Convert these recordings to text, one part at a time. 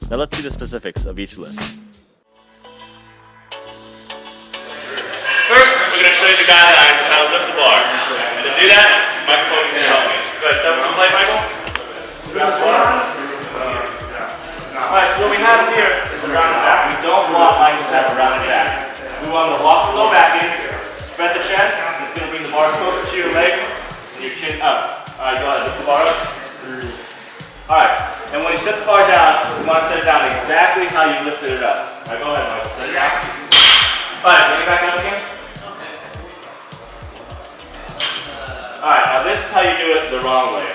Now let's see the specifics of each lift. First, we're going to show you the guidelines of how to lift the bar. And to do that, microphone's going to help me. Go ahead, step up to the plate, Michael. Alright, so what we have here is the rounded back. We don't want Michael's to have a rounded back. We want him to lock the low back in, spread the chest. It's going to bring the bar closer to your legs and your chin up. Alright, go ahead, lift the bar up. Alright, and when you set the bar down, you want to set it down exactly how you lifted it up. Alright, go ahead, Michael, set it down. Alright, bring it back up again. Alright, now this is how you do it the wrong way.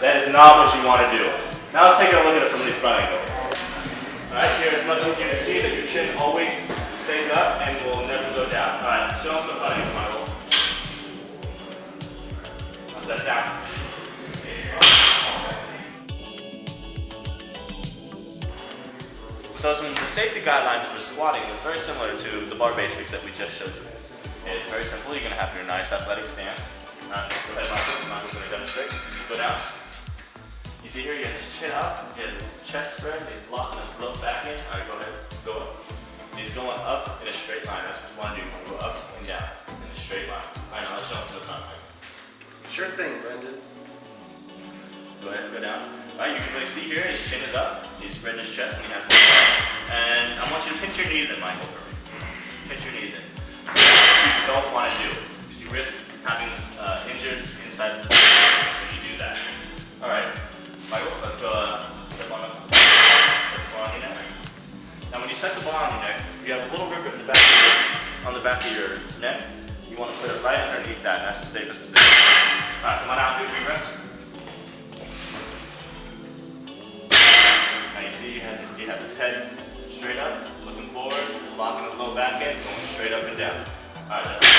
That is not what you want to do. Now let's take a look at it from the front angle. Alright, here it's much easier to see that your chin always stays up and will never go down. Alright, show them the front angle, Michael. I'll set it down. So some of the safety guidelines for squatting is very similar to the bar basics that we just showed you. It's very simple. You're going to have your nice athletic stance. Go ahead, Michael. Michael's going to demonstrate. Go down. You see here, he has his chin up, he has his chest spread, he's blocking his low back in. Alright, go ahead, go up. He's going up in a straight line. That's what you want to do. You want to go up and down in a straight line. Alright, now let's show him from the front. Sure thing, Brendan. Go ahead, go down. Alright, you can really see here, his chin is up. He's spreading his chest when he has to go up. And I want you to pinch your knees in, Michael, for me. Pinch your knees in. So that's what you don't want to do, because you risk having injured inside the when you do that. Alright. Michael, let's go step on the bar on your neck. Now when you set the bar on your neck, you have a little rivet in the on the back of your neck. You want to put it right underneath that, and that's the safest position. Alright, come on out, do 3 reps. Now you see he has his head straight up, looking forward, he's locking his low back in, going straight up and down. Alright, that's it.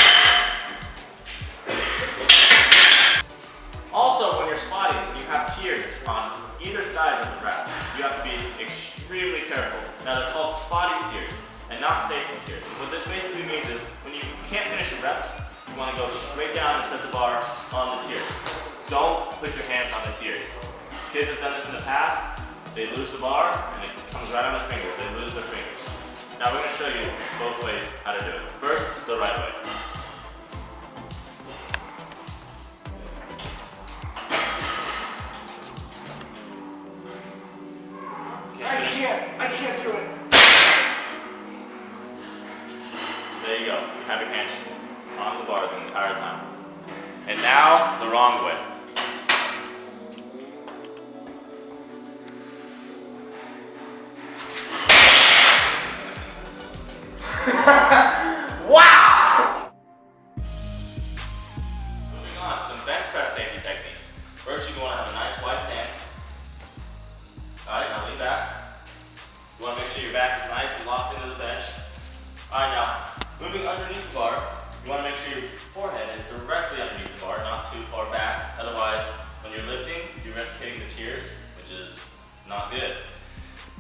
Also, when you're squatting, you have tiers on either side of the rack. You have to be extremely careful. Now they're called spotting tiers and not safety tiers. What this basically means is when you can't finish a rep, you want to go straight down and set the bar on the tiers. Don't put your hands on the tiers. Kids have done this in the past. They lose the bar and it comes right on the fingers. They lose their fingers. Now we're going to show you both ways how to do it. First, the right way. I can't do it. There you go. You have your hands on the bar the entire time. And now, the wrong way. Wow! Moving on, some bench press safety techniques. First, you want to have a nice wide stance. Alright, now lean back. You want to make sure your back is nice and locked into the bench. Alright, now, moving underneath the bar, you want to make sure your forehead is directly underneath the bar, not too far back. Otherwise, when you're lifting, you risk hitting the tiers, which is not good.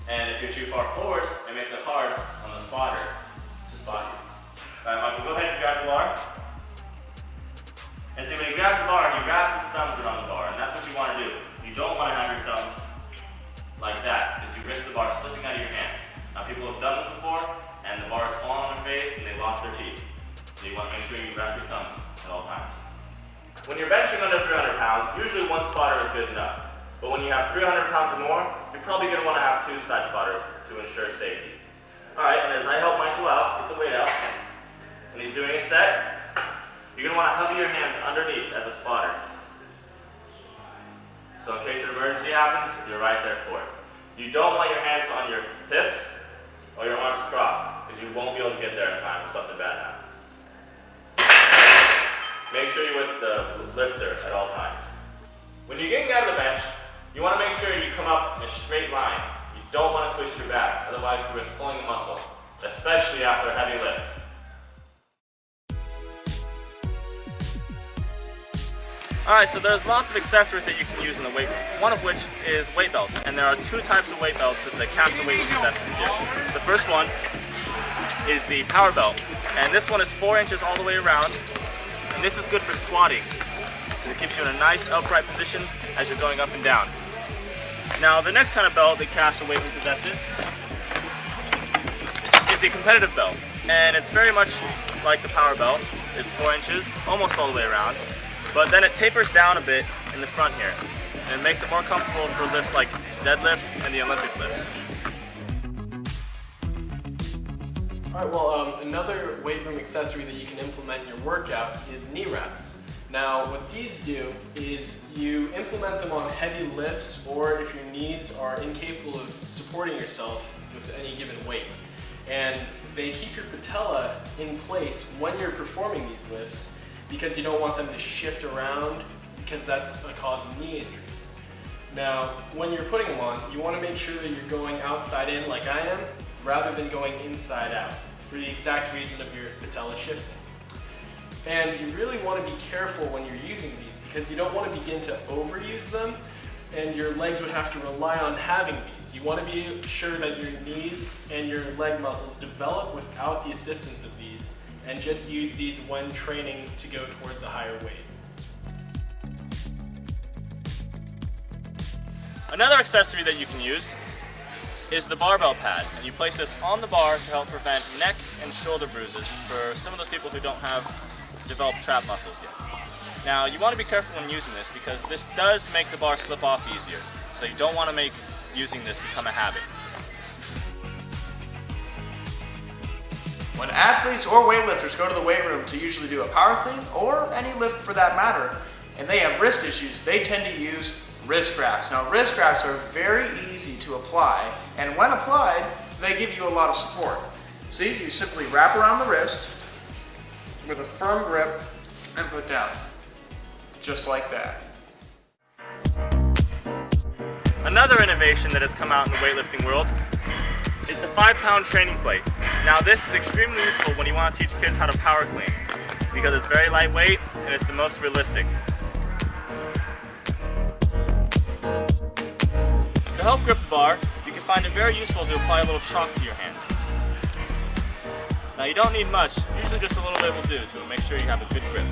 And if you're too far forward, it makes it hard on the spotter to spot you. Alright, Michael, go ahead and grab the bar. And see, when he grabs the bar, he wraps his thumbs around the bar, and that's what you want to do. You don't want to have your thumbs like that, because you risk the bar slipping out of your hands. Now people have done this before, and the bar has fallen on their face and they lost their teeth. So you want to make sure you wrap your thumbs at all times. When you're benching under 300 pounds, usually one spotter is good enough. But when you have 300 pounds or more, you're probably going to want to have 2 side spotters to ensure safety. Alright, and as I help Michael out, get the weight out, and he's doing a set, you're going to want to hover your hands underneath as a spotter. So in case an emergency happens, you're right there for it. You don't want your hands on your hips or your arms crossed, because you won't be able to get there in time if something bad happens. Make sure you're with the lifter at all times. When you're getting out of the bench, you want to make sure you come up in a straight line. You don't want to twist your back, otherwise you risk pulling a muscle, especially after a heavy lift. Alright, so there's lots of accessories that you can use in the weight room, one of which is weight belts. And there are 2 types of weight belts that the castaway contestants here. The first one is the power belt, and this one is 4 inches all the way around, and this is good for squatting. It keeps you in a nice upright position as you're going up and down. Now, the next kind of belt that Castle Weightroom possesses is the competitive belt. And it's very much like the power belt. It's 4 inches, almost all the way around. But then it tapers down a bit in the front here. And it makes it more comfortable for lifts like deadlifts and the Olympic lifts. Alright, well, another weight room accessory that you can implement in your workout is knee wraps. Now, what these do is you implement them on heavy lifts, or if your knees are incapable of supporting yourself with any given weight. And they keep your patella in place when you're performing these lifts because you don't want them to shift around because that's a cause of knee injuries. Now, when you're putting them on, you want to make sure that you're going outside in like I am, rather than going inside out, for the exact reason of your patella shifting. And you really want to be careful when you're using these because you don't want to begin to overuse them and your legs would have to rely on having these. You want to be sure that your knees and your leg muscles develop without the assistance of these and just use these when training to go towards a higher weight. Another accessory that you can use is the barbell pad, and you place this on the bar to help prevent neck and shoulder bruises for some of those people who don't have developed trap muscles yet. Now, you want to be careful when using this because this does make the bar slip off easier, so you don't want to make using this become a habit. When athletes or weightlifters go to the weight room to usually do a power clean, or any lift for that matter, and they have wrist issues, they tend to use wrist straps. Now, wrist straps are very easy to apply, and when applied, they give you a lot of support. See, you simply wrap around the wrist with a firm grip and put down, just like that. Another innovation that has come out in the weightlifting world is the 5-pound training plate. Now, this is extremely useful when you want to teach kids how to power clean because it's very lightweight and it's the most realistic. To help grip the bar, you can find it very useful to apply a little chalk to your hands. Now, you don't need much, usually just a little bit will do to make sure you have a good grip.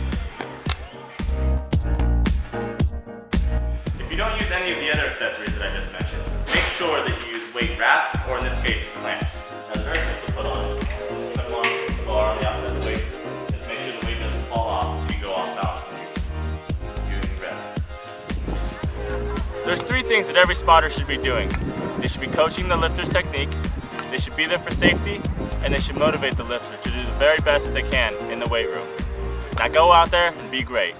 If you don't use any of the other accessories that I just mentioned, make sure that you use weight wraps, or in this case, clamps. Now, it's very simple to put on. Put them on the bar on the outside of the weight. Just make sure the weight doesn't fall off if you go off balance when you're using grip. There's 3 things that every spotter should be doing. They should be coaching the lifter's technique, they should be there for safety, and they should motivate the lifter to do the very best that they can in the weight room. Now go out there and be great.